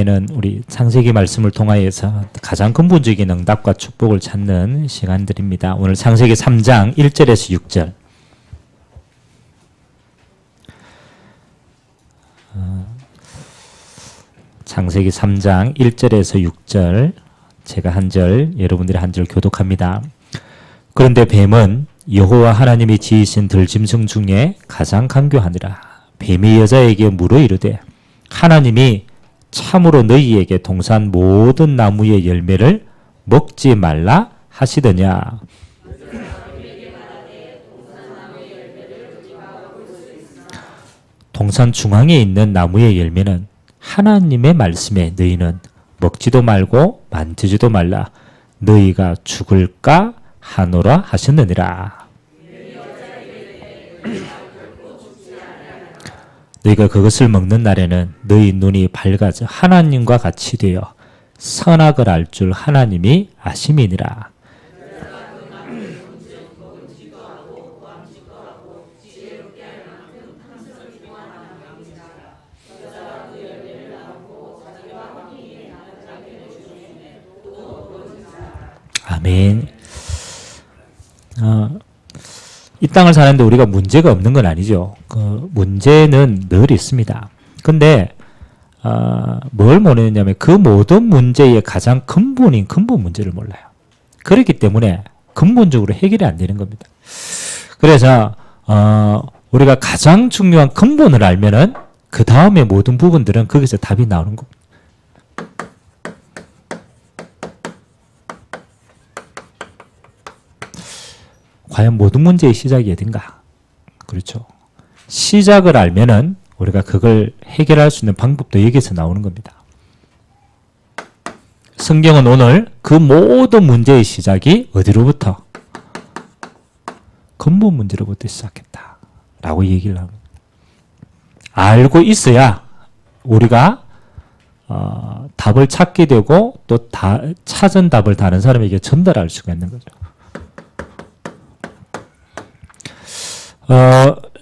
예배는 우리 창세기 말씀을 통하여서 가장 근본적인 응답과 축복을 찾는 시간들입니다. 오늘 창세기 3장 1절에서 6절. 창세기 3장 1절에서 6절 제가 한 절, 여러분들이 한 절 교독합니다. 그런데 뱀은 여호와 하나님이 지으신 들짐승 중에 가장 간교하니라. 뱀이 여자에게 물어 이르되 하나님이 참으로 너희에게 동산 모든 나무의 열매를 먹지 말라 하시더냐. 동산 중앙에 있는 나무의 열매는 하나님의 말씀에 너희는 먹지도 말고 만지지도 말라. 너희가 죽을까 하노라 하셨느니라. 너희가 그것을 먹는 날에는 너희 눈이 밝아져 하나님과 같이 되어 선악을 알 줄 하나님이 아심이니라. 아멘. 이 땅을 사는데 우리가 문제가 없는 건 아니죠. 그 문제는 늘 있습니다. 근데 뭘 모르느냐면 그 모든 문제의 가장 근본인 근본 문제를 몰라요. 그렇기 때문에 근본적으로 해결이 안 되는 겁니다. 그래서 우리가 가장 중요한 근본을 알면은 그 다음에 모든 부분들은 거기서 답이 나오는 겁니다. 과연 모든 문제의 시작이 어딘가? 그렇죠. 시작을 알면은 우리가 그걸 해결할 수 있는 방법도 여기서 나오는 겁니다. 성경은 오늘 그 모든 문제의 시작이 어디로부터? 근본 문제로부터 시작했다. 라고 얘기를 합니다. 알고 있어야 우리가 답을 찾게 되고 또 찾은 답을 다른 사람에게 전달할 수가 있는 거죠.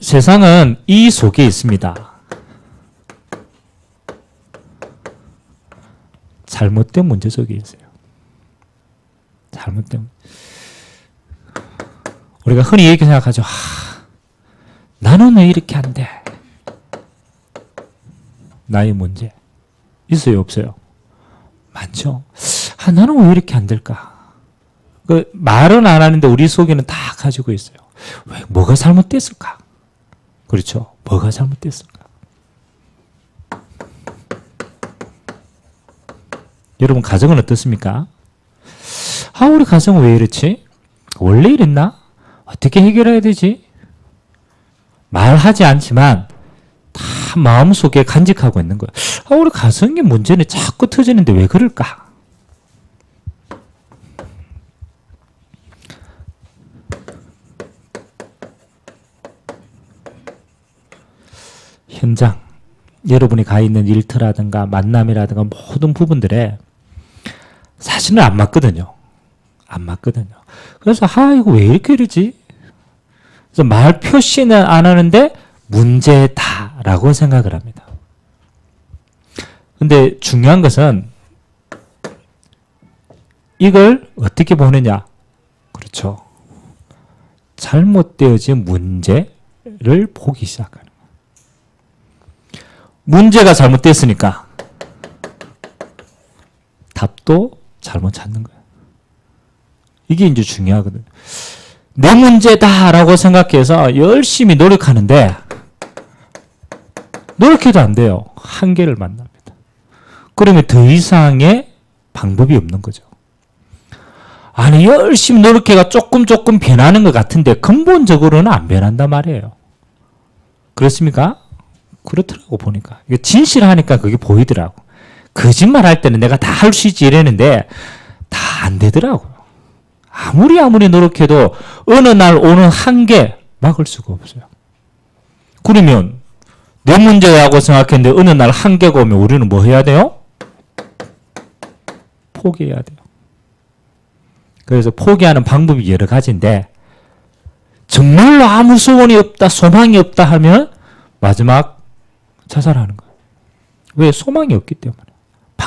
세상은 이 속에 있습니다. 잘못된 문제 속에 있어요. 잘못된. 우리가 흔히 이렇게 생각하죠. 나는 왜 이렇게 안 돼? 나의 문제. 있어요, 없어요? 많죠. 나는 왜 이렇게 안 될까? 그 말은 안 하는데 우리 속에는 다 가지고 있어요. 왜, 뭐가 잘못됐을까? 그렇죠. 뭐가 잘못됐을까? 여러분 가정은 어떻습니까? 우리 가정은 왜 이렇지? 원래 이랬나? 어떻게 해결해야 되지? 말하지 않지만 다 마음속에 간직하고 있는 거예요. 우리 가정의 문제는 자꾸 터지는데 왜 그럴까? 현장, 여러분이 가 있는 일터라든가 만남이라든가 모든 부분들에 사실은 안 맞거든요. 안 맞거든요. 그래서 이거 왜 이렇게 이러지? 그래서 말 표시는 안 하는데 문제다라고 생각을 합니다. 근데 중요한 것은 이걸 어떻게 보느냐? 그렇죠. 잘못되어진 문제를 보기 시작하는 거예요. 문제가 잘못됐으니까 답도 잘못 찾는 거예요. 이게 이제 중요하거든요. 내 문제다라고 생각해서 열심히 노력하는데 노력해도 안 돼요. 한계를 만납니다. 그러면 더 이상의 방법이 없는 거죠. 열심히 노력해가 조금 변하는 것 같은데 근본적으로는 안 변한단 말이에요. 그렇습니까? 그렇더라고 보니까. 진실하니까 그게 보이더라고. 거짓말 할 때는 내가 다 할 수 있지 이랬는데 다 안 되더라고요. 아무리 노력해도 어느 날 오는 한계 막을 수가 없어요. 그러면 내 문제라고 생각했는데 어느 날 한계가 오면 우리는 뭐 해야 돼요? 포기해야 돼요. 그래서 포기하는 방법이 여러 가지인데 정말로 아무 소원이 없다, 소망이 없다 하면 마지막 자살하는 거예요. 왜? 소망이 없기 때문에.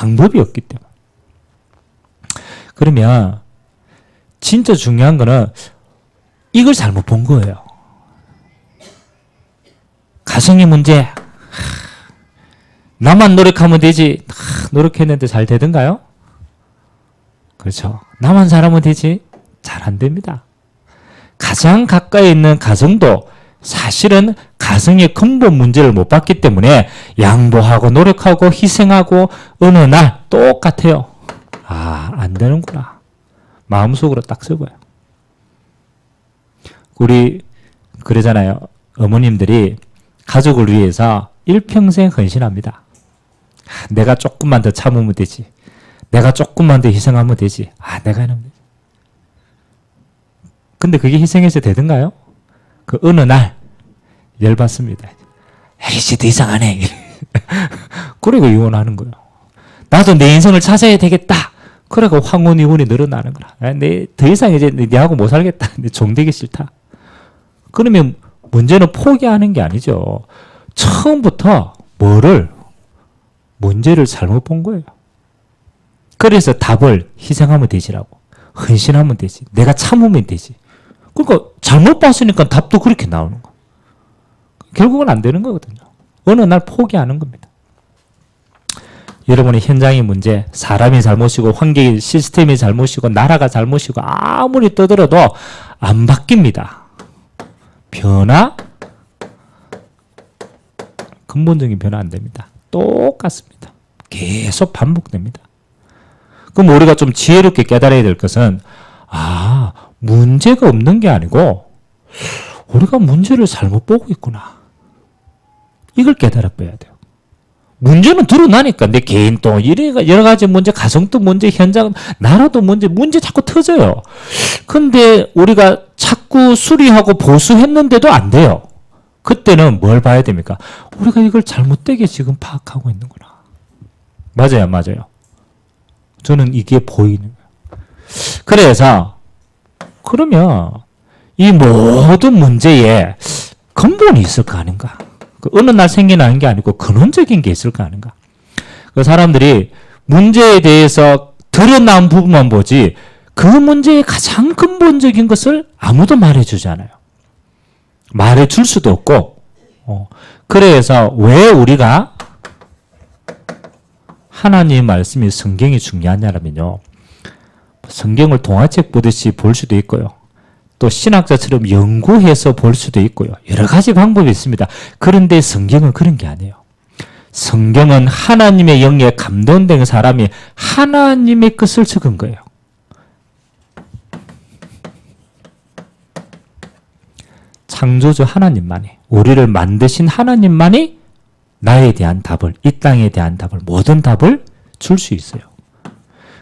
방법이 없기 때문에. 그러면 진짜 중요한 거는 이걸 잘못 본 거예요. 가정의 문제. 나만 노력하면 되지. 노력했는데 잘 되던가요? 그렇죠. 나만 잘하면 되지. 잘 안 됩니다. 가장 가까이 있는 가정도 사실은 가정의 근본 문제를 못 봤기 때문에 양보하고 노력하고 희생하고 어느 날 똑같아요. 안 되는구나. 마음속으로 딱 적어요. 우리 그러잖아요. 어머님들이 가족을 위해서 일평생 헌신합니다. 내가 조금만 더 참으면 되지. 내가 조금만 더 희생하면 되지. 내가 하면 되지. 근데 그게 희생해서 되던가요? 그 어느 날 열받습니다. 에이씨 더 이상 안 해. 그리고 이혼하는 거예요. 나도 내 인생을 찾아야 되겠다. 그래고 황혼 이혼이 늘어나는 거라. 더 이상 이제 내하고 못 살겠다. 내 종되기 싫다. 그러면 문제는 포기하는 게 아니죠. 처음부터 문제를 잘못 본 거예요. 그래서 답을 희생하면 되지라고. 헌신하면 되지. 내가 참으면 되지. 그러니까 잘못 봤으니까 답도 그렇게 나오는 거예요. 결국은 안 되는 거거든요. 어느 날 포기하는 겁니다. 여러분의 현장의 문제, 사람이 잘못이고 환경이 시스템이 잘못이고 나라가 잘못이고 아무리 떠들어도 안 바뀝니다. 근본적인 변화 안 됩니다. 똑같습니다. 계속 반복됩니다. 그럼 우리가 좀 지혜롭게 깨달아야 될 것은 문제가 없는 게 아니고 우리가 문제를 잘못 보고 있구나. 이걸 깨달아 봐야 돼요. 문제는 드러나니까 내 개인도 여러 가지 문제, 가정도 문제, 현장, 나라도 문제 자꾸 터져요. 근데 우리가 자꾸 수리하고 보수했는데도 안 돼요. 그때는 뭘 봐야 됩니까? 우리가 이걸 잘못되게 지금 파악하고 있는구나. 맞아요, 맞아요. 저는 이게 보이는 거예요. 그래서 그러면 이 모든 문제에 근본이 있을까 아닌가? 어느 날 생겨나는 게 아니고 근원적인 게 있을까 아닌가? 그 사람들이 문제에 대해서 드러난 부분만 보지 그 문제의 가장 근본적인 것을 아무도 말해주지 않아요. 말해줄 수도 없고. 그래서 왜 우리가 하나님의 말씀이 성경이 중요하냐면요. 성경을 동화책 보듯이 볼 수도 있고요. 또 신학자처럼 연구해서 볼 수도 있고요. 여러 가지 방법이 있습니다. 그런데 성경은 그런 게 아니에요. 성경은 하나님의 영에 감동된 사람이 하나님의 뜻을 적은 거예요. 창조주 하나님만이, 우리를 만드신 하나님만이 나에 대한 답을, 이 땅에 대한 답을, 모든 답을 줄 수 있어요.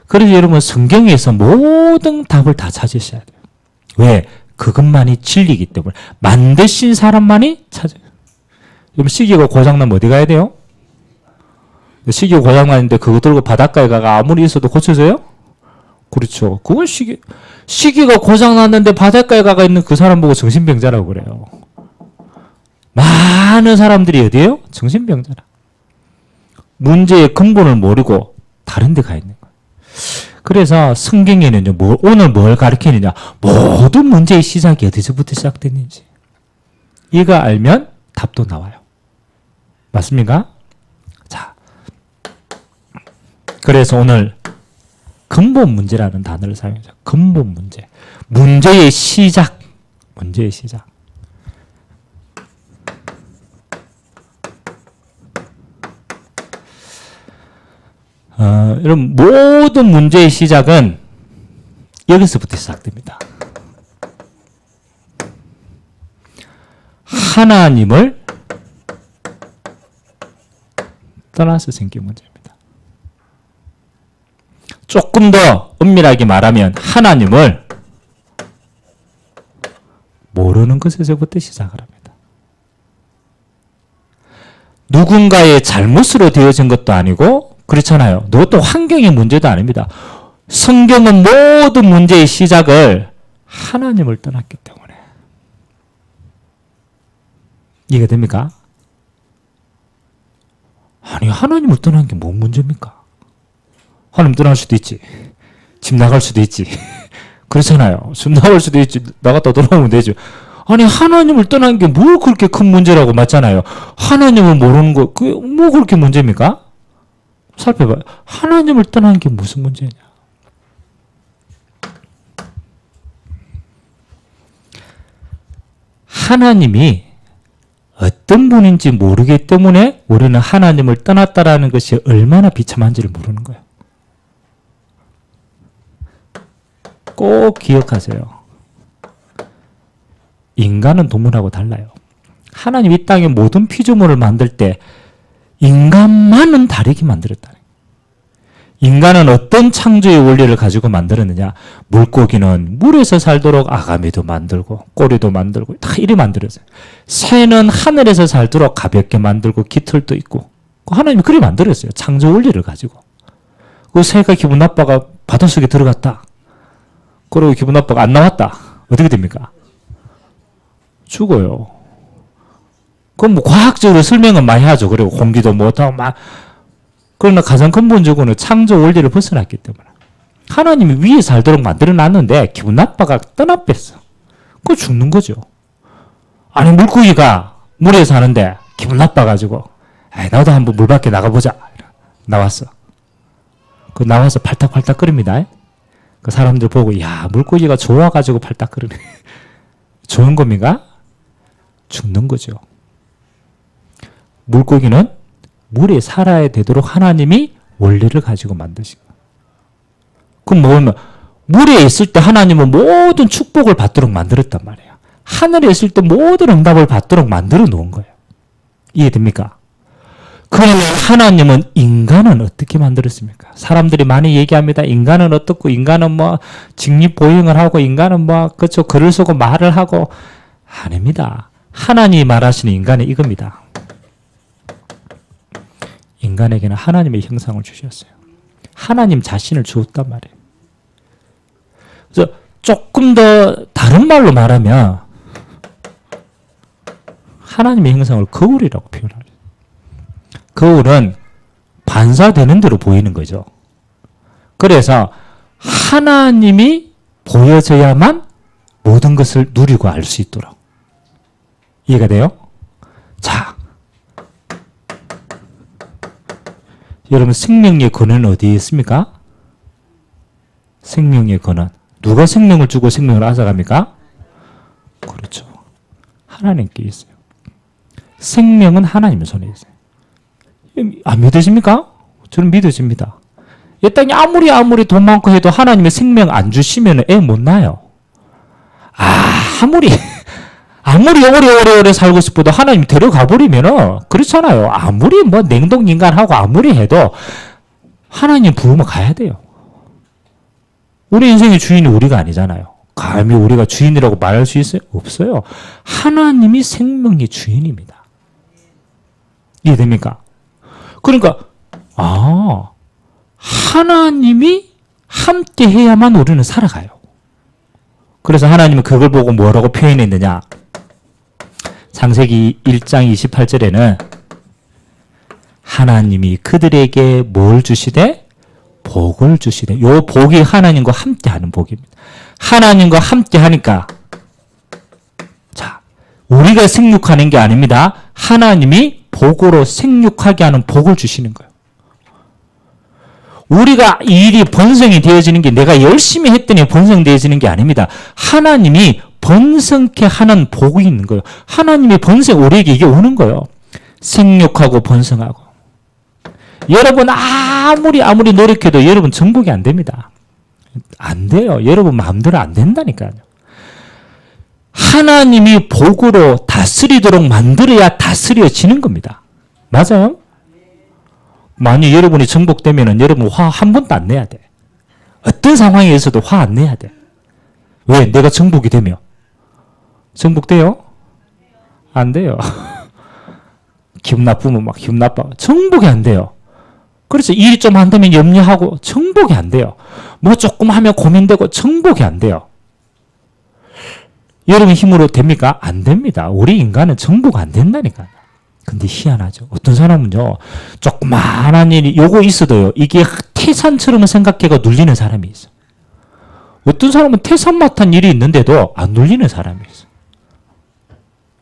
그래서 여러분 성경에서 모든 답을 다 찾으셔야 돼요. 왜? 그것만이 진리이기 때문에. 만드신 사람만이 찾아요. 여러분 시계가 고장나면 어디 가야 돼요? 시계가 고장나는데 그거 들고 바닷가에 가가 아무리 있어도 고쳐져요? 그렇죠. 그건 시계가 고장났는데 바닷가에 가가 있는 그 사람 보고 정신병자라고 그래요. 많은 사람들이 어디에요? 정신병자라. 문제의 근본을 모르고 다른 데 가 있는 거예요. 그래서 성경에는 오늘 뭘 가르치느냐? 모든 문제의 시작이 어디서부터 시작됐는지. 이거 알면 답도 나와요. 맞습니까? 자, 그래서 오늘 근본 문제라는 단어를 사용해서 근본 문제. 문제의 시작. 문제의 시작. 여러분 모든 문제의 시작은 여기서부터 시작됩니다. 하나님을 떠나서 생긴 문제입니다. 조금 더 엄밀하게 말하면 하나님을 모르는 것에서부터 시작을 합니다. 누군가의 잘못으로 되어진 것도 아니고 그렇잖아요. 그것도 환경의 문제도 아닙니다. 성경은 모든 문제의 시작을 하나님을 떠났기 때문에. 이해가 됩니까? 아니 하나님을 떠난 게 뭔 문제입니까? 하나님 떠날 수도 있지. 집 나갈 수도 있지. 그렇잖아요. 집 나갈 수도 있지. 나갔다 돌아오면 되죠. 아니 하나님을 떠난 게 뭐 그렇게 큰 문제라고 맞잖아요. 하나님을 모르는 거 그게 뭐 그렇게 문제입니까? 살펴봐요. 하나님을 떠난 게 무슨 문제냐. 하나님이 어떤 분인지 모르기 때문에 우리는 하나님을 떠났다라는 것이 얼마나 비참한지를 모르는 거예요. 꼭 기억하세요. 인간은 동물하고 달라요. 하나님 이 땅의 모든 피조물을 만들 때 인간만은 다르게 만들었다. 인간은 어떤 창조의 원리를 가지고 만들었느냐. 물고기는 물에서 살도록 아가미도 만들고 꼬리도 만들고 다 이리 만들었어요. 새는 하늘에서 살도록 가볍게 만들고 깃털도 있고 하나님이 그리 만들었어요. 창조 원리를 가지고. 그 새가 기분 나빠가 바닷속에 들어갔다. 그리고 기분 나빠가 안 나왔다. 어떻게 됩니까? 죽어요. 그럼 뭐 과학적으로 설명은 많이 하죠. 그리고 공기도 못하고 막. 그러나 가장 근본적으로는 창조 원리를 벗어났기 때문에. 하나님이 위에 살도록 만들어놨는데 기분 나빠가 떠나뺐어. 그거 죽는 거죠. 아니 물고기가 물에 사는데 기분 나빠가지고 나도 한번 물 밖에 나가보자. 나왔어. 그 나와서 팔딱팔딱 끓입니다. 그 사람들 보고 야 물고기가 좋아가지고 팔딱 끓이네. 좋은 겁니까? 죽는 거죠. 물고기는 물에 살아야 되도록 하나님이 원리를 가지고 만드신 거예요. 그럼 뭐냐면 물에 있을 때 하나님은 모든 축복을 받도록 만들었단 말이에요. 하늘에 있을 때 모든 응답을 받도록 만들어 놓은 거예요. 이해됩니까? 그러면 하나님은 인간은 어떻게 만들었습니까? 사람들이 많이 얘기합니다. 인간은 어떻고 인간은 뭐 직립보행을 하고 인간은 뭐 그렇죠 글을 쓰고 말을 하고 아닙니다. 하나님이 말하시는 인간은 이겁니다. 인간에게는 하나님의 형상을 주셨어요. 하나님 자신을 주었단 말이에요. 그래서 조금 더 다른 말로 말하면 하나님의 형상을 거울이라고 표현해요. 거울은 반사되는 대로 보이는 거죠. 그래서 하나님이 보여져야만 모든 것을 누리고 알 수 있도록. 이해가 돼요? 자, 여러분 생명의 근원은 어디에 있습니까? 생명의 근원. 누가 생명을 주고 생명을 앗아갑니까? 그렇죠. 하나님께 있어요. 생명은 하나님의 손에 있어요. 안 믿으십니까? 저는 믿어집니다. 이 땅에 아무리 돈 많고 해도 하나님의 생명 안 주시면 애 못 낳아요. 아무리 오래 살고 싶어도 하나님 데려가 버리면은 그렇잖아요. 아무리 뭐 냉동 인간하고 아무리 해도 하나님 부르면 가야 돼요. 우리 인생의 주인이 우리가 아니잖아요. 감히 우리가 주인이라고 말할 수 있어요? 없어요. 하나님이 생명의 주인입니다. 이해됩니까? 그러니까 하나님이 함께 해야만 우리는 살아가요. 그래서 하나님은 그걸 보고 뭐라고 표현했느냐? 창세기 1장 28절에는 하나님이 그들에게 뭘 주시되? 복을 주시되. 요 복이 하나님과 함께하는 복입니다. 하나님과 함께하니까 자, 우리가 생육하는 게 아닙니다. 하나님이 복으로 생육하게 하는 복을 주시는 거예요. 우리가 이 일이 번성이 되어지는 게 내가 열심히 했더니 번성되어지는 게 아닙니다. 하나님이 번성케 하는 복이 있는 거예요. 하나님의 번성, 우리에게 이게 오는 거예요. 생육하고 번성하고. 여러분 아무리 노력해도 여러분 정복이 안 됩니다. 안 돼요. 여러분 마음대로 안 된다니까요. 하나님이 복으로 다스리도록 만들어야 다스려지는 겁니다. 맞아요? 만약 여러분이 정복되면은 여러분 화 한 번도 안 내야 돼. 어떤 상황에서도 화 안 내야 돼. 왜? 내가 정복이 되면. 정복돼요? 안 돼요. 기분 나쁘면 막 기분 나빠. 정복이 안 돼요. 그렇죠. 일이 좀 안 되면 염려하고 정복이 안 돼요. 뭐 조금 하면 고민되고 정복이 안 돼요. 여러분 힘으로 됩니까? 안 됩니다. 우리 인간은 정복 안 된다니까요. 근데 희한하죠. 어떤 사람은요, 조그마한 일이 요거 있어도요, 이게 태산처럼 생각해가 눌리는 사람이 있어. 어떤 사람은 태산mat한 일이 있는데도 안 눌리는 사람이 있어.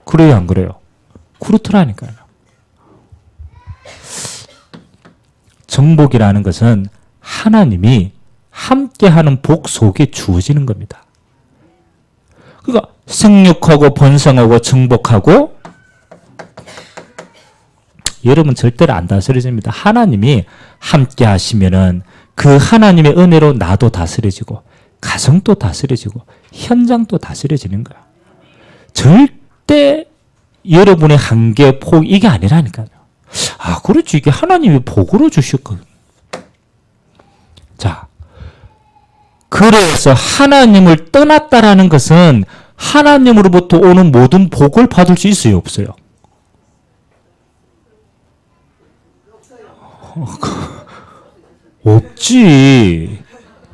그래요, 안 그래요? 그렇더라니까요. 정복이라는 것은 하나님이 함께하는 복 속에 주어지는 겁니다. 그러니까 생육하고 번성하고 정복하고, 여러분 절대로 안 다스려집니다. 하나님이 함께 하시면은 그 하나님의 은혜로 나도 다스려지고 가정도 다스려지고 현장도 다스려지는 거야. 절대 여러분의 한계, 폭 이게 아니라니까요. 아, 그렇지. 이게 하나님이 복으로 주셨거든. 자, 그래서 하나님을 떠났다라는 것은 하나님으로부터 오는 모든 복을 받을 수 있어요, 없어요? 없지.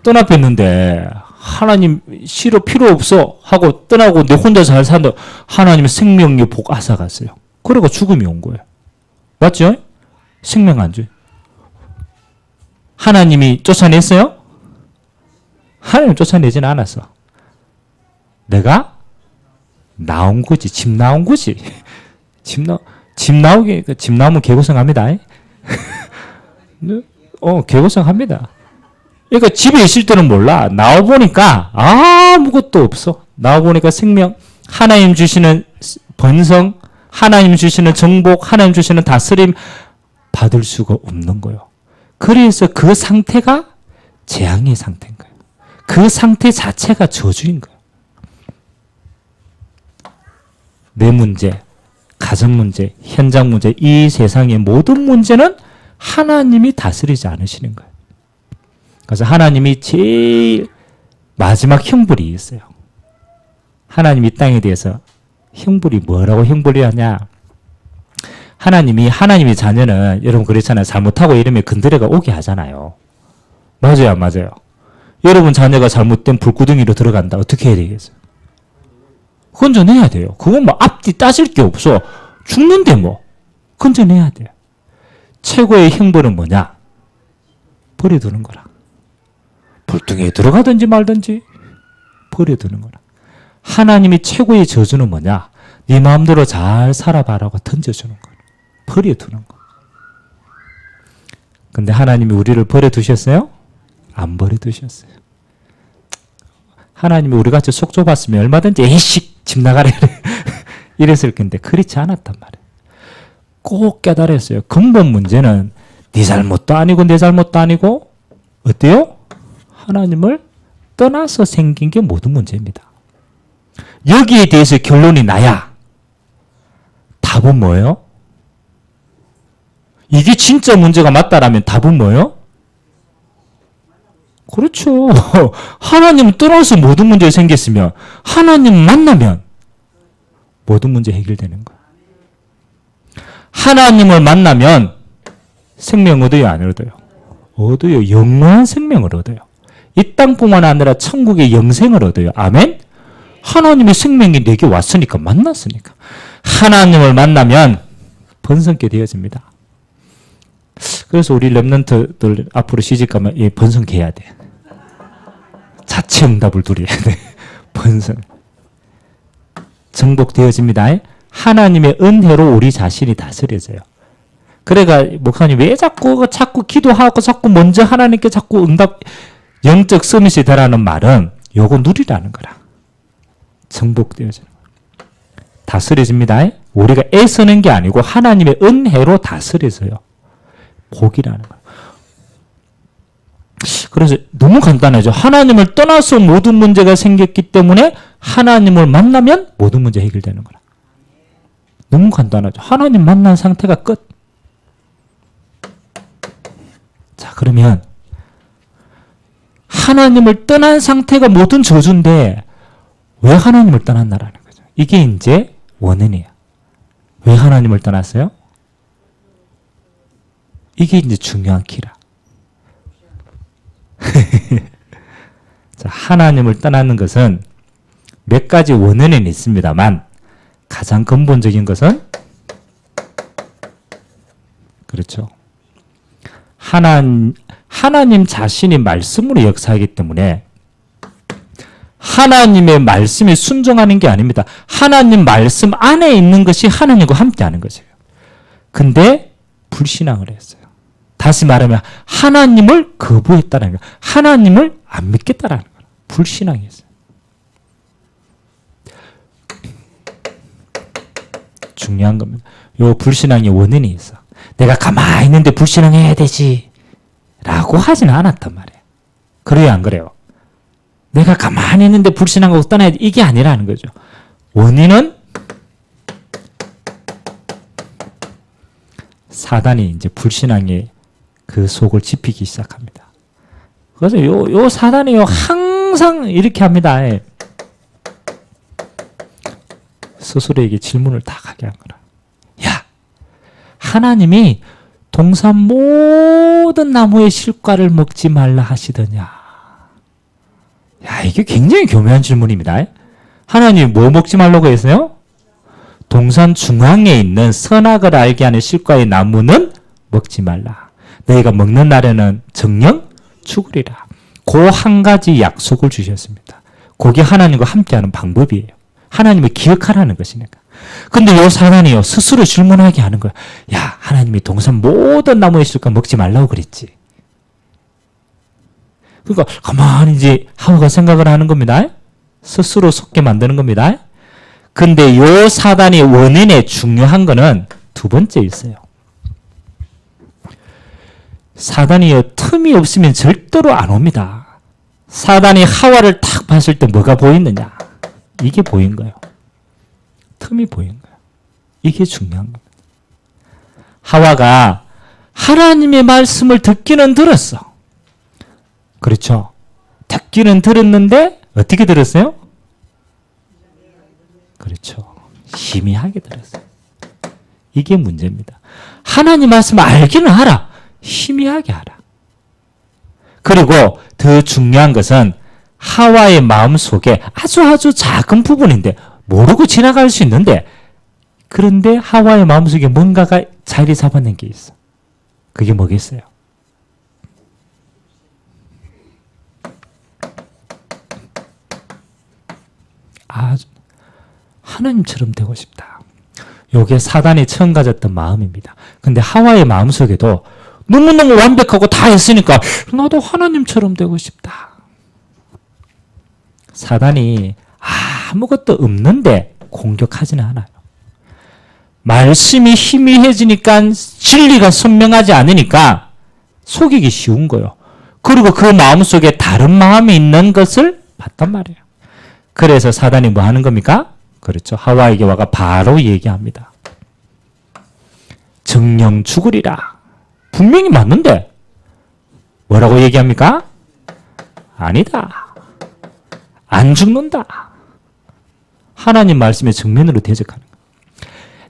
떠나뵀는데 하나님 싫어 필요 없어 하고 떠나고 내 혼자 잘 산다. 하나님의 생명력 복 앗아갔어요. 그러고 죽음이 온 거예요. 맞죠? 생명 안 줘요. 하나님이 쫓아냈어요? 하나님 쫓아내지는 않았어. 내가 나온 거지. 집 나온 거지. 집 나오면 개고생합니다. 개고생합니다. 그러니까 집에 있을 때는 몰라. 나와보니까 아무것도 없어. 나와보니까 생명, 하나님 주시는 번성, 하나님 주시는 정복, 하나님 주시는 다스림 받을 수가 없는 거예요. 그래서 그 상태가 재앙의 상태인 거예요. 그 상태 자체가 저주인 거예요. 내 문제, 가정 문제, 현장 문제, 이 세상의 모든 문제는 하나님이 다스리지 않으시는 거예요. 그래서 하나님이 제일 마지막 형벌이 있어요. 하나님이 땅에 대해서 형벌이 뭐라고 형벌을 하냐? 하나님의 자녀는 여러분 그렇잖아요. 잘못하고 이러면 건드려가 오게 하잖아요. 맞아요, 안 맞아요? 여러분 자녀가 잘못된 불구덩이로 들어간다. 어떻게 해야 되겠어요? 건져내야 돼요. 그건 뭐 앞뒤 따질 게 없어. 죽는데 뭐. 건져내야 돼요. 최고의 형벌은 뭐냐? 버려두는 거라. 불등에 들어가든지 말든지 버려두는 거라. 하나님이 최고의 저주는 뭐냐? 네 마음대로 잘 살아봐라고 던져주는 거라. 버려두는 거. 근데 하나님이 우리를 버려두셨어요? 안 버려두셨어요. 하나님이 우리같이 속 좁았으면 얼마든지 에이씨 집 나가래 이랬을 건데 그렇지 않았단 말이에요. 꼭 깨달았어요. 근본 문제는 네 잘못도 아니고 내 잘못도 아니고 어때요? 하나님을 떠나서 생긴 게 모든 문제입니다. 여기에 대해서 결론이 나야 답은 뭐예요? 이게 진짜 문제가 맞다라면 답은 뭐예요? 그렇죠. 하나님을 떠나서 모든 문제가 생겼으면 하나님 만나면 모든 문제 해결되는 거예요. 하나님을 만나면 생명 얻어요, 안 얻어요? 얻어요. 영원한 생명을 얻어요. 이 땅뿐만 아니라 천국의 영생을 얻어요. 아멘? 하나님의 생명이 내게 왔으니까 만났으니까. 하나님을 만나면 번성케 되어집니다. 그래서 우리 렘넌트들 앞으로 시집가면 번성케 해야 돼. 자체 응답을 누려야 돼. 번성. 정복되어집니다. 하나님의 은혜로 우리 자신이 다스려져요. 그래가 목사님 왜 자꾸 기도하고 자꾸 먼저 하나님께 자꾸 응답 영적 서밋이 되라는 말은 요거 누리라는 거라. 정복되어지는 거야. 다스려집니다. 우리가 애쓰는 게 아니고 하나님의 은혜로 다스려져요. 복이라는 거야. 그래서 너무 간단하죠. 하나님을 떠나서 모든 문제가 생겼기 때문에 하나님을 만나면 모든 문제 해결되는 거라. 너무 간단하죠. 하나님 만난 상태가 끝. 자, 그러면 하나님을 떠난 상태가 모든 저주인데 왜 하나님을 떠났나라는 거죠. 이게 이제 원인이에요. 왜 하나님을 떠났어요? 이게 이제 중요한 키라. 자, 하나님을 떠나는 것은 몇 가지 원인은 있습니다만 가장 근본적인 것은 그렇죠. 하나님 자신이 말씀으로 역사하기 때문에 하나님의 말씀에 순종하는 게 아닙니다. 하나님 말씀 안에 있는 것이 하나님과 함께하는 것이에요. 근데 불신앙을 했어요. 다시 말하면 하나님을 거부했다는 거예요. 하나님을 안 믿겠다라는 거예요. 불신앙이었어요. 중요한 겁니다. 요 불신앙의 원인이 있어. 내가 가만히 있는데 불신앙해야 되지 라고 하지는 않았단 말이에요. 그래요, 안 그래요? 내가 가만히 있는데 불신앙하고 떠나야 돼. 이게 아니라는 거죠. 원인은 사단이 이제 불신앙의 그 속을 짚히기 시작합니다. 그래서 요 사단이 항상 이렇게 합니다. 스스로에게 질문을 다 하게 한 거라. 야, 하나님이 동산 모든 나무의 실과를 먹지 말라 하시더냐. 야, 이게 굉장히 교묘한 질문입니다. 하나님이 뭐 먹지 말라고 했어요? 동산 중앙에 있는 선악을 알게 하는 실과의 나무는 먹지 말라. 너희가 먹는 날에는 정령 죽으리라. 그 한 가지 약속을 주셨습니다. 그게 하나님과 함께하는 방법이에요. 하나님을 기억하라는 것이니까. 근데 요 사단이요, 스스로 질문하게 하는 거야. 야, 하나님이 동산 모든 나무의 실과 먹지 말라고 그랬지. 그러니까 가만히 이제 하와가 생각을 하는 겁니다. 스스로 속게 만드는 겁니다. 근데 요 사단의 원인에 중요한 거는 두 번째 있어요. 사단이 틈이 없으면 절대로 안 옵니다. 사단이 하와를 탁 봤을 때 뭐가 보이느냐? 이게 보인 거예요. 틈이 보인 거예요. 이게 중요한 겁니다. 하와가 하나님의 말씀을 듣기는 들었어. 그렇죠. 듣기는 들었는데 어떻게 들었어요? 그렇죠. 희미하게 들었어요. 이게 문제입니다. 하나님 말씀을 알기는 알아. 희미하게 알아. 그리고 더 중요한 것은 하와의 마음속에 아주 작은 부분인데 모르고 지나갈 수 있는데 그런데 하와의 마음속에 뭔가가 자리 잡아낸 게 있어. 그게 뭐겠어요? 하나님처럼 되고 싶다. 요게 사단이 처음 가졌던 마음입니다. 근데 하와의 마음속에도 너무너무 완벽하고 다 했으니까 나도 하나님처럼 되고 싶다. 사단이 아무것도 없는데 공격하지는 않아요. 말씀이 희미해지니까 진리가 선명하지 않으니까 속이기 쉬운 거예요. 그리고 그 마음속에 다른 마음이 있는 것을 봤단 말이에요. 그래서 사단이 뭐 하는 겁니까? 그렇죠. 하와에게 와가 바로 얘기합니다. 정령 죽으리라. 분명히 맞는데 뭐라고 얘기합니까? 아니다. 안 죽는다. 하나님 말씀에 정면으로 대적하는 거예요.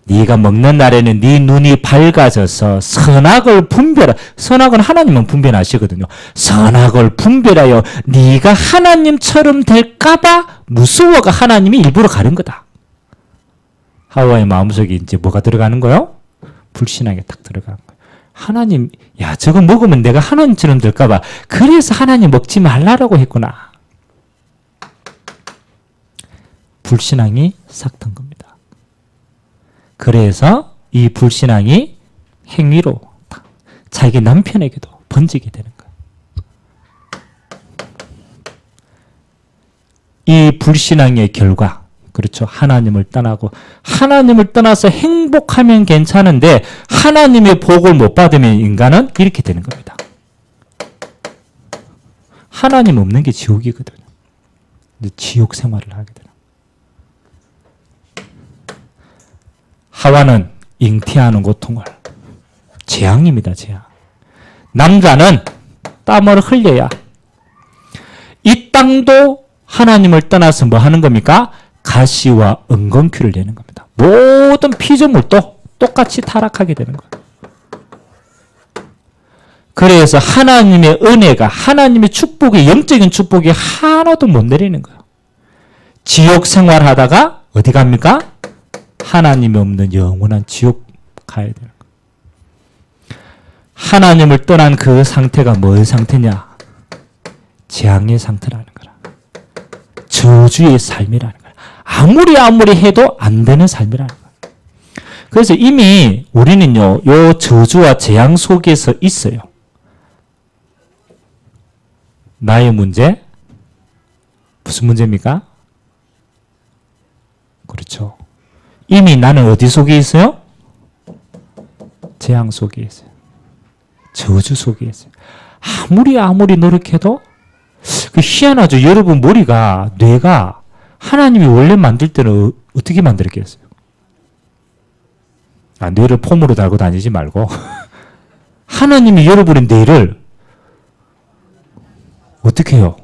네가 먹는 날에는 네 눈이 밝아져서 선악을 분별하. 선악은 하나님은 분별하시거든요. 선악을 분별하여 네가 하나님처럼 될까 봐 무서워가 하나님이 일부러 가른 거다. 하와의 마음속에 이제 뭐가 들어가는 거요? 불신하게 딱 들어가는 거예요. 하나님, 야, 저거 먹으면 내가 하나님처럼 될까 봐. 그래서 하나님 먹지 말라라고 했구나. 불신앙이 싹튼 겁니다. 그래서 이 불신앙이 행위로 자기 남편에게도 번지게 되는 거예요. 이 불신앙의 결과, 그렇죠. 하나님을 떠나고 하나님을 떠나서 행복하면 괜찮은데 하나님의 복을 못 받으면 인간은 이렇게 되는 겁니다. 하나님 없는 게 지옥이거든요. 지옥 생활을 하게 되는. 하와는 잉태하는 고통을, 재앙입니다. 재앙. 남자는 땀을 흘려야 이 땅도 하나님을 떠나서 뭐 하는 겁니까? 가시와 은건큐를 내는 겁니다. 모든 피조물도 똑같이 타락하게 되는 거예요. 그래서 하나님의 은혜가, 하나님의 축복이, 영적인 축복이 하나도 못 내리는 거예요. 지옥 생활하다가 어디 갑니까? 하나님이 없는 영원한 지옥 가야 되는 거예요. 하나님을 떠난 그 상태가 뭐의 상태냐? 재앙의 상태라는 거라. 저주의 삶이라는 거야. 아무리 해도 안 되는 삶이라는 거야. 그래서 이미 우리는요, 요 저주와 재앙 속에서 있어요. 나의 문제? 무슨 문제입니까? 그렇죠. 이미 나는 어디 속에 있어요? 재앙 속에 있어요. 저주 속에 있어요. 아무리 노력해도 희한하죠. 여러분 뇌가 하나님이 원래 만들 때는 어떻게 만들었겠어요? 뇌를 폼으로 달고 다니지 말고 하나님이 여러분의 뇌를 어떻게 해요?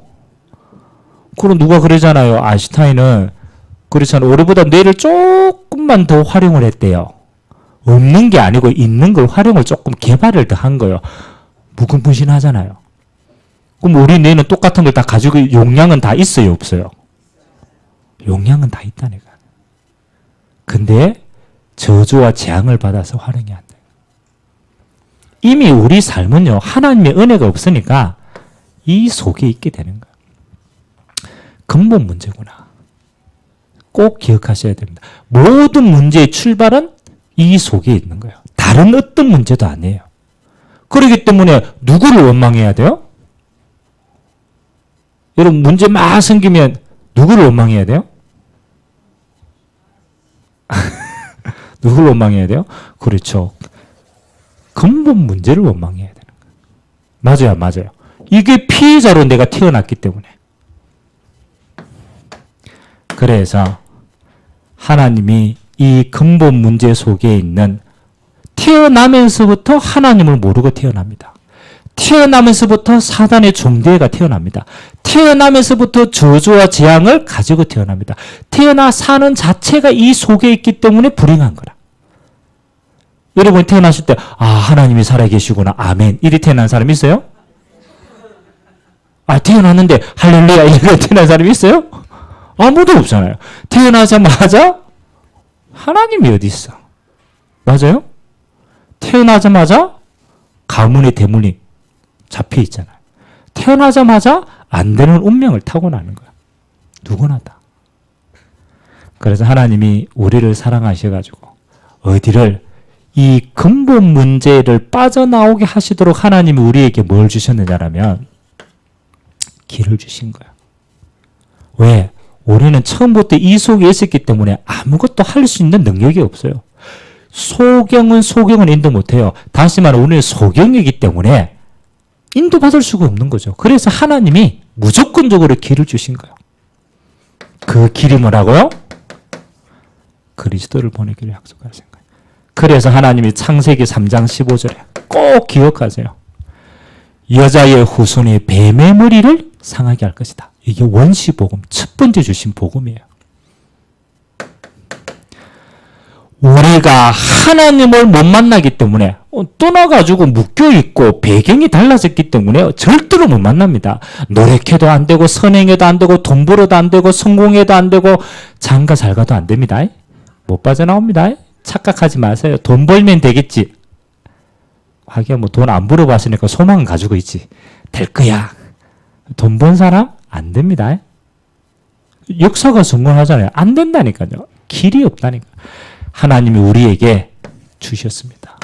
그럼 누가 그러잖아요. 아인슈타인은 그렇잖아요. 우리보다 뇌를 조금만 더 활용을 했대요. 없는 게 아니고 있는 걸 활용을 조금 개발을 더 한 거예요. 무궁무진하잖아요. 그럼 우리 뇌는 똑같은 걸 다 가지고 용량은 다 있어요, 없어요? 용량은 다 있다니까. 근데 저주와 재앙을 받아서 활용이 안 돼요. 이미 우리 삶은요, 하나님의 은혜가 없으니까 이 속에 있게 되는 거예요. 근본 문제구나. 꼭 기억하셔야 됩니다. 모든 문제의 출발은 이 속에 있는 거예요. 다른 어떤 문제도 아니에요. 그렇기 때문에 누구를 원망해야 돼요? 여러분 문제 막 생기면 누구를 원망해야 돼요? 누구를 원망해야 돼요? 그렇죠. 근본 문제를 원망해야 되는 거예요. 맞아요. 이게 피해자로 내가 태어났기 때문에. 그래서 하나님이 이 근본 문제 속에 있는 태어나면서부터 하나님을 모르고 태어납니다. 태어나면서부터 사단의 종대가 태어납니다. 태어나면서부터 저주와 재앙을 가지고 태어납니다. 태어나 사는 자체가 이 속에 있기 때문에 불행한 거라. 여러분 태어나실 때 하나님이 살아계시구나. 아멘. 이리 태어난 사람 있어요? 태어났는데 할렐루야 이렇게 태어난 사람이 있어요? 아무도 없잖아요. 태어나자마자 하나님이 어디 있어? 맞아요? 태어나자마자 가문의 대물림 잡혀 있잖아요. 태어나자마자 안 되는 운명을 타고나는 거야. 누구나 다. 그래서 하나님이 우리를 사랑하셔가지고 어디를 이 근본 문제를 빠져나오게 하시도록 하나님이 우리에게 뭘 주셨느냐라면 길을 주신 거야. 왜? 우리는 처음부터 이 속에 있었기 때문에 아무것도 할 수 있는 능력이 없어요. 소경은 인도 못해요. 다시 말해 우리는 소경이기 때문에 인도받을 수가 없는 거죠. 그래서 하나님이 무조건적으로 길을 주신 거예요. 그 길이 뭐라고요? 그리스도를 보내기를 약속하신 거예요. 그래서 하나님이 창세기 3장 15절에 꼭 기억하세요. 여자의 후손이 뱀의 머리를 상하게 할 것이다. 이게 원시복음, 첫 번째 주신 복음이에요. 우리가 하나님을 못 만나기 때문에 떠나가지고 묶여있고 배경이 달라졌기 때문에 절대로 못 만납니다. 노력해도 안 되고 선행해도 안 되고 돈 벌어도 안 되고 성공해도 안 되고 장가 잘 가도 안 됩니다. 못 빠져나옵니다. 착각하지 마세요. 돈 벌면 되겠지. 하긴 뭐 돈 안 벌어봤으니까 소망은 가지고 있지. 될 거야. 돈 번 사람? 안 됩니다. 역사가 성공하잖아요. 안 된다니까요. 길이 없다니까. 하나님이 우리에게 주셨습니다.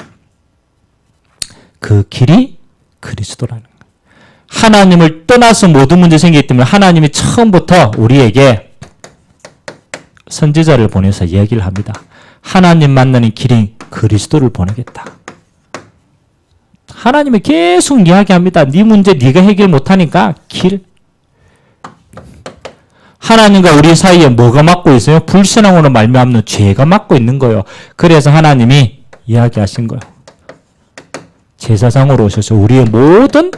그 길이 그리스도라는 거예요. 하나님을 떠나서 모든 문제 생기기 때문에 하나님이 처음부터 우리에게 선지자를 보내서 이야기를 합니다. 하나님 만나는 길인 그리스도를 보내겠다. 하나님이 계속 이야기합니다. 네 문제 네가 해결 못하니까 길. 하나님과 우리 사이에 뭐가 막고 있어요? 불신앙으로 말미암는 죄가 막고 있는 거예요. 그래서 하나님이 이야기하신 거예요. 제사장으로 오셔서 우리의 모든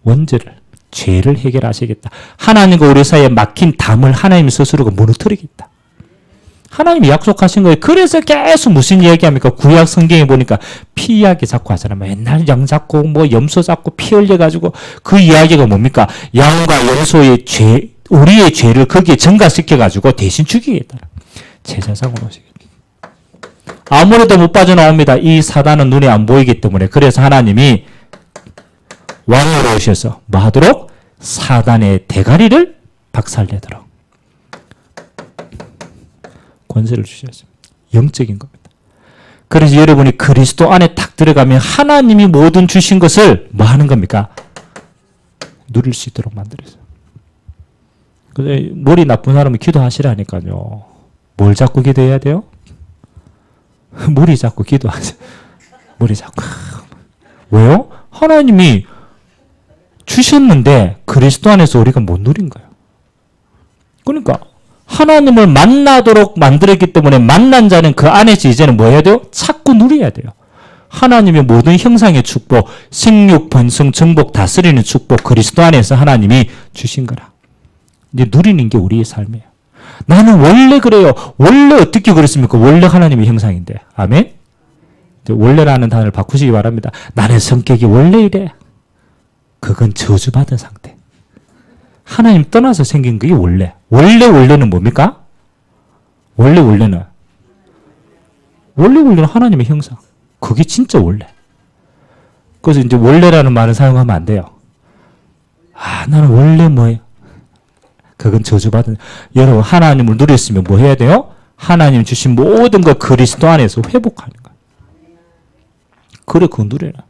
원죄를, 죄를 해결하시겠다. 하나님과 우리 사이에 막힌 담을 하나님 스스로가 무너뜨리겠다. 하나님이 약속하신 거예요. 그래서 계속 무슨 이야기합니까? 구약 성경에 보니까 피 이야기 자꾸 하잖아요. 맨날 양 잡고 뭐 염소 잡고 피 흘려가지고 그 이야기가 뭡니까? 양과 염소의 죄, 우리의 죄를 거기에 증가시켜가지고 대신 죽이겠다. 제사장으로 오시겠다. 아무래도 못 빠져나옵니다. 이 사단은 눈에 안 보이기 때문에. 그래서 하나님이 왕으로 오셔서 뭐 하도록? 사단의 대가리를 박살내도록 권세를 주셨습니다. 영적인 겁니다. 그래서 여러분이 그리스도 안에 딱 들어가면 하나님이 모든 주신 것을 뭐 하는 겁니까? 누릴 수 있도록 만들었어요. 근데 머리 나쁜 사람은 기도하시라니까요. 뭘 자꾸 기도해야 돼요? 머리 잡고 기도하세요. 머리 잡고. 왜요? 하나님이 주셨는데 그리스도 안에서 우리가 못 누린 거예요. 그러니까 하나님을 만나도록 만들었기 때문에 만난 자는 그 안에서 이제는 뭐 해야 돼요? 찾고 누려야 돼요. 하나님의 모든 형상의 축복, 생육, 번성, 정복, 다스리는 축복, 그리스도 안에서 하나님이 주신 거라. 이제 누리는 게 우리의 삶이에요. 나는 원래 그래요. 원래 어떻게 그랬습니까? 원래 하나님의 형상인데. 아멘? 원래라는 단어를 바꾸시기 바랍니다. 나는 성격이 원래 이래. 그건 저주받은 상태. 하나님 떠나서 생긴 그게 원래. 원래는 뭡니까? 원래는 하나님의 형상. 그게 진짜 원래. 그래서 이제 원래라는 말을 사용하면 안 돼요. 나는 원래 뭐예요? 그건 저주받은. 여러분 하나님을 누렸으면 뭐 해야 돼요? 하나님 주신 모든 것 그리스도 안에서 회복하는 거예요. 그래 그거 누려라.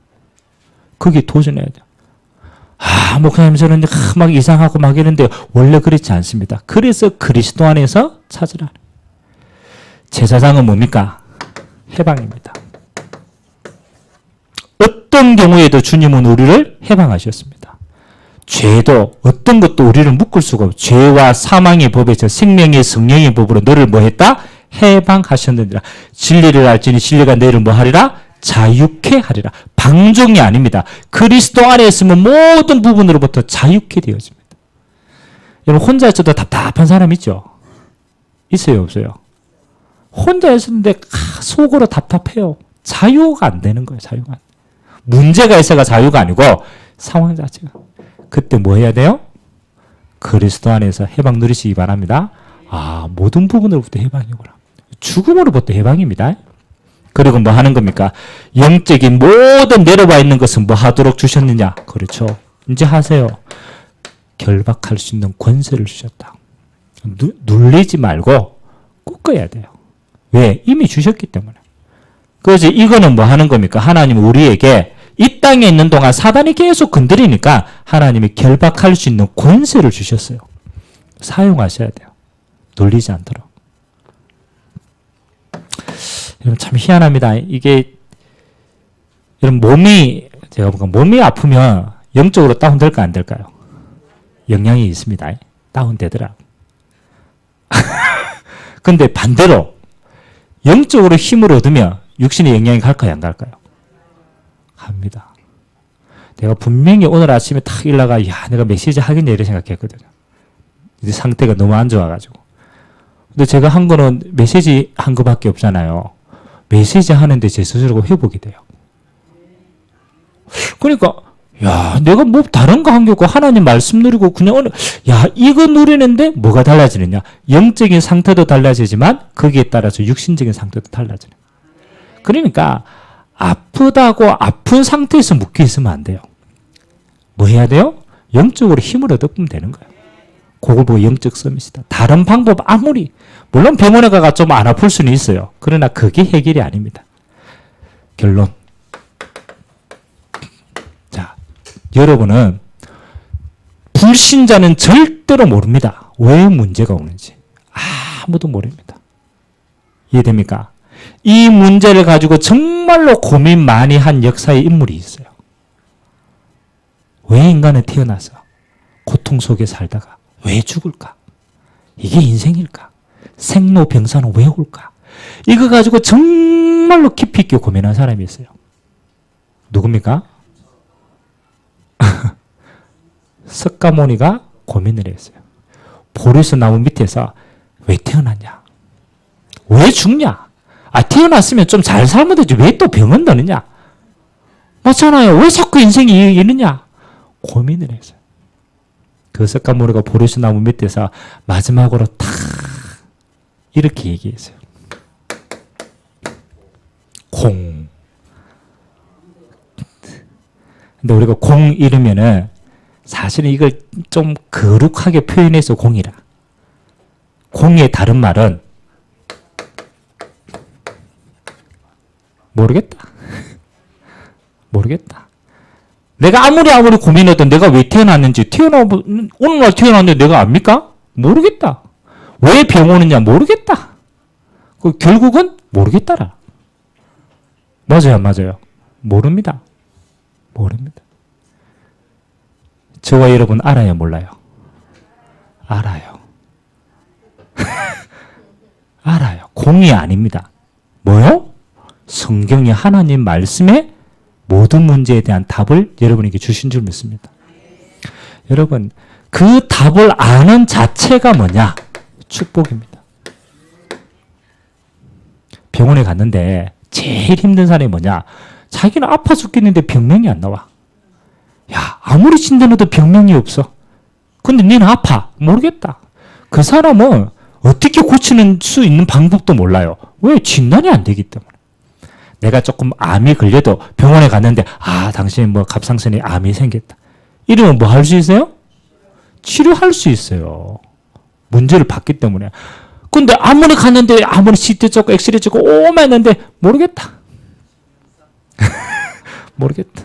그게 도전해야 돼요. 목사님 저는 막 이상하고 막 이런데 원래 그렇지 않습니다. 그래서 그리스도 안에서 찾으라. 제사장은 뭡니까? 해방입니다. 어떤 경우에도 주님은 우리를 해방하셨습니다. 죄도 어떤 것도 우리를 묶을 수가 없고 죄와 사망의 법에서 생명의 성령의 법으로 너를 뭐 했다? 해방하셨느니라. 진리를 알지니 진리가 너를 뭐 하리라? 자유케 하리라. 방종이 아닙니다. 그리스도 안에 있으면 모든 부분으로부터 자유케 되어집니다. 여러분 혼자 있어도 답답한 사람 있죠? 있어요 없어요? 혼자 있었는데 속으로 답답해요. 자유가 안 되는 거예요. 자유가. 문제가 있어가 자유가 아니고 상황 자체가. 그때 뭐 해야 돼요? 그리스도 안에서 해방 누리시기 바랍니다. 모든 부분으로부터 해방이구나. 죽음으로부터 해방입니다. 그리고 뭐 하는 겁니까? 영적인 모든 내려와 있는 것은 뭐 하도록 주셨느냐? 그렇죠. 이제 하세요. 결박할 수 있는 권세를 주셨다. 눌리지 말고 꺾어야 돼요. 왜? 이미 주셨기 때문에. 그래서 이거는 뭐 하는 겁니까? 하나님 우리에게 이 땅에 있는 동안 사단이 계속 건드리니까 하나님이 결박할 수 있는 권세를 주셨어요. 사용하셔야 돼요. 놀리지 않도록. 여러분 참 희한합니다. 이게 여러분 제가 보니까 몸이 아프면 영적으로 다운될까 안 될까요? 영향이 있습니다. 다운되더라. 근데 반대로 영적으로 힘을 얻으면 육신의 영향이 갈까요 안 갈까요? 갑니다. 내가 분명히 오늘 아침에 탁 일어나가 내가 메시지 하겠냐 이렇게 생각했거든요. 이제 상태가 너무 안 좋아가지고. 근데 제가 한 거는 메시지 한 거밖에 없잖아요. 메시지 하는데 제 스스로가 회복이 돼요. 그러니까 내가 뭐 다른 거 한 게 없고 하나님 말씀 누리고 그냥 오늘 이거 누리는데 뭐가 달라지느냐? 영적인 상태도 달라지지만 거기에 따라서 육신적인 상태도 달라지는. 그러니까 아프다고 아픈 상태에서 묶여 있으면 안 돼요. 뭐 해야 돼요? 영적으로 힘을 얻으면 되는 거예요. 그걸 보고 영적 서밋이다. 다른 방법 아무리 물론 병원에 가가 좀 안 아플 수는 있어요. 그러나 그게 해결이 아닙니다. 결론. 자, 여러분은 불신자는 절대로 모릅니다. 왜 문제가 오는지. 아무도 모릅니다. 이해됩니까? 이 문제를 가지고 정말로 고민 많이 한 역사의 인물이 있어요. 왜 인간은 태어나서 고통 속에 살다가 왜 죽을까? 이게 인생일까? 생로병사는 왜 올까? 이거 가지고 정말로 깊이 있게 고민한 사람이 있어요. 누굽니까? 석가모니가 고민을 했어요. 보리수 나무 밑에서 왜 태어났냐? 왜 죽냐? 태어났으면 좀 잘 살면 되지. 왜 또 병은 드느냐? 맞잖아요. 왜 자꾸 인생이 이러냐? 고민을 했어요. 그 석가모니가 보리수 나무 밑에서 마지막으로 탁 이렇게 얘기했어요. 공. 근데 우리가 공 이러면은 사실은 이걸 좀 거룩하게 표현해서 공이라. 공의 다른 말은 모르겠다. 모르겠다. 내가 아무리 고민해도 내가 왜 태어났는지, 오늘날 태어났는데 내가 압니까? 모르겠다. 왜 병 오느냐? 모르겠다. 결국은 모르겠다라. 맞아요, 안 맞아요? 모릅니다. 모릅니다. 저와 여러분 알아요, 몰라요? 알아요. 알아요. 공이 아닙니다. 뭐요? 성경이 하나님 말씀에 모든 문제에 대한 답을 여러분에게 주신 줄 믿습니다. 여러분, 그 답을 아는 자체가 뭐냐? 축복입니다. 병원에 갔는데 제일 힘든 사람이 뭐냐? 자기는 아파 죽겠는데 병명이 안 나와. 야, 아무리 진단해도 병명이 없어. 근데 니는 아파. 모르겠다. 그 사람은 어떻게 고치는 수 있는 방법도 몰라요. 왜? 진단이 안 되기 때문에. 내가 조금 암이 걸려도 병원에 갔는데 당신이 뭐 갑상선에 암이 생겼다. 이러면 뭐 할 수 있어요? 치료할 수 있어요. 문제를 봤기 때문에. 근데 아무리 갔는데 아무리 CT 찍고 엑스레이 찍고 오만 했는데 모르겠다. 모르겠다.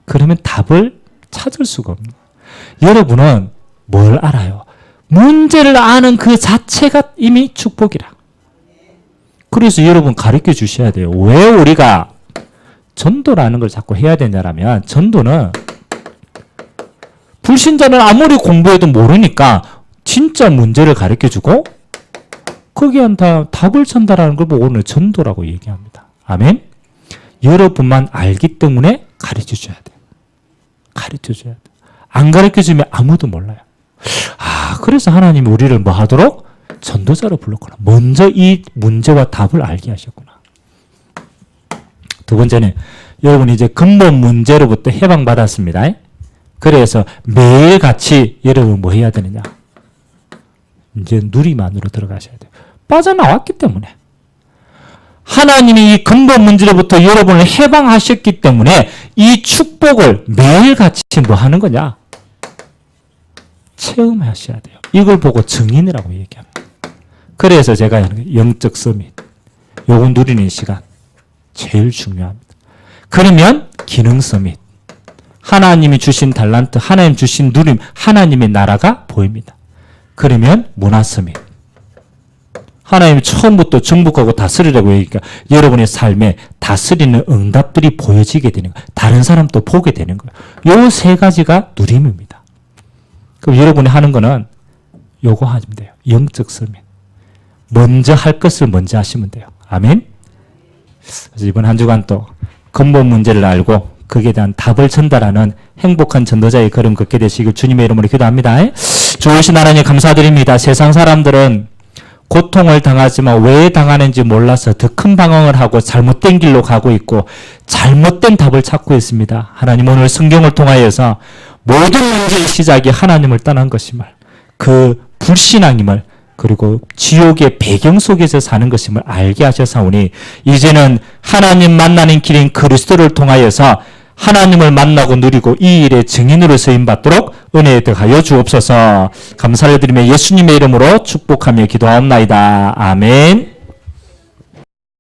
그러면 답을 찾을 수가 없는 거예요. 여러분은 뭘 알아요? 문제를 아는 그 자체가 이미 축복이라. 그래서 여러분 가르쳐 주셔야 돼요. 왜 우리가 전도라는 걸 자꾸 해야 되냐라면, 전도는 불신자는 아무리 공부해도 모르니까 진짜 문제를 가르쳐 주고 거기에 답을 전달하는 걸 보고 오늘 전도라고 얘기합니다. 아멘? 여러분만 알기 때문에 가르쳐 줘야 돼요. 가르쳐 줘야 돼요. 안 가르쳐 주면 아무도 몰라요. 그래서 하나님이 우리를 뭐 하도록? 전도자로 불렀구나. 먼저 이 문제와 답을 알게 하셨구나. 두 번째는 여러분이 이제 근본 문제로부터 해방받았습니다. 그래서 매일같이 여러분 뭐 해야 되느냐? 이제 누리만으로 들어가셔야 돼요. 빠져나왔기 때문에. 하나님이 이 근본 문제로부터 여러분을 해방하셨기 때문에 이 축복을 매일같이 뭐 하는 거냐? 체험하셔야 돼요. 이걸 보고 증인이라고 얘기합니다. 그래서 제가 영적 서밋, 요거 누리는 시간 제일 중요합니다. 그러면 기능 서밋, 하나님이 주신 달란트, 하나님 주신 누림, 하나님의 나라가 보입니다. 그러면 문화 서밋, 하나님이 처음부터 정복하고 다스리라고 얘기하니까 여러분의 삶에 다스리는 응답들이 보여지게 되는 거예요. 다른 사람도 보게 되는 거예요. 요 세 가지가 누림입니다. 그럼 여러분이 하는 거는 요거 하면 돼요. 영적 서밋. 먼저 할 것을 먼저 하시면 돼요. 아멘? 그래서 이번 한 주간 또 근본 문제를 알고 거기에 대한 답을 전달하는 행복한 전도자의 걸음 걷게 되시길 주님의 이름으로 기도합니다. 좋으신 하나님 감사드립니다. 세상 사람들은 고통을 당하지만 왜 당하는지 몰라서 더 큰 방황을 하고 잘못된 길로 가고 있고 잘못된 답을 찾고 있습니다. 하나님 오늘 성경을 통하여서 모든 문제의 시작이 하나님을 떠난 것임을, 그 불신앙임을, 그리고 지옥의 배경 속에서 사는 것임을 알게 하셔서오니 이제는 하나님 만나는 길인 그리스도를 통하여서 하나님을 만나고 누리고 이 일의 증인으로 쓰임받도록 은혜에 더하여 주옵소서. 감사를 드리며 예수님의 이름으로 축복하며 기도하옵나이다. 아멘.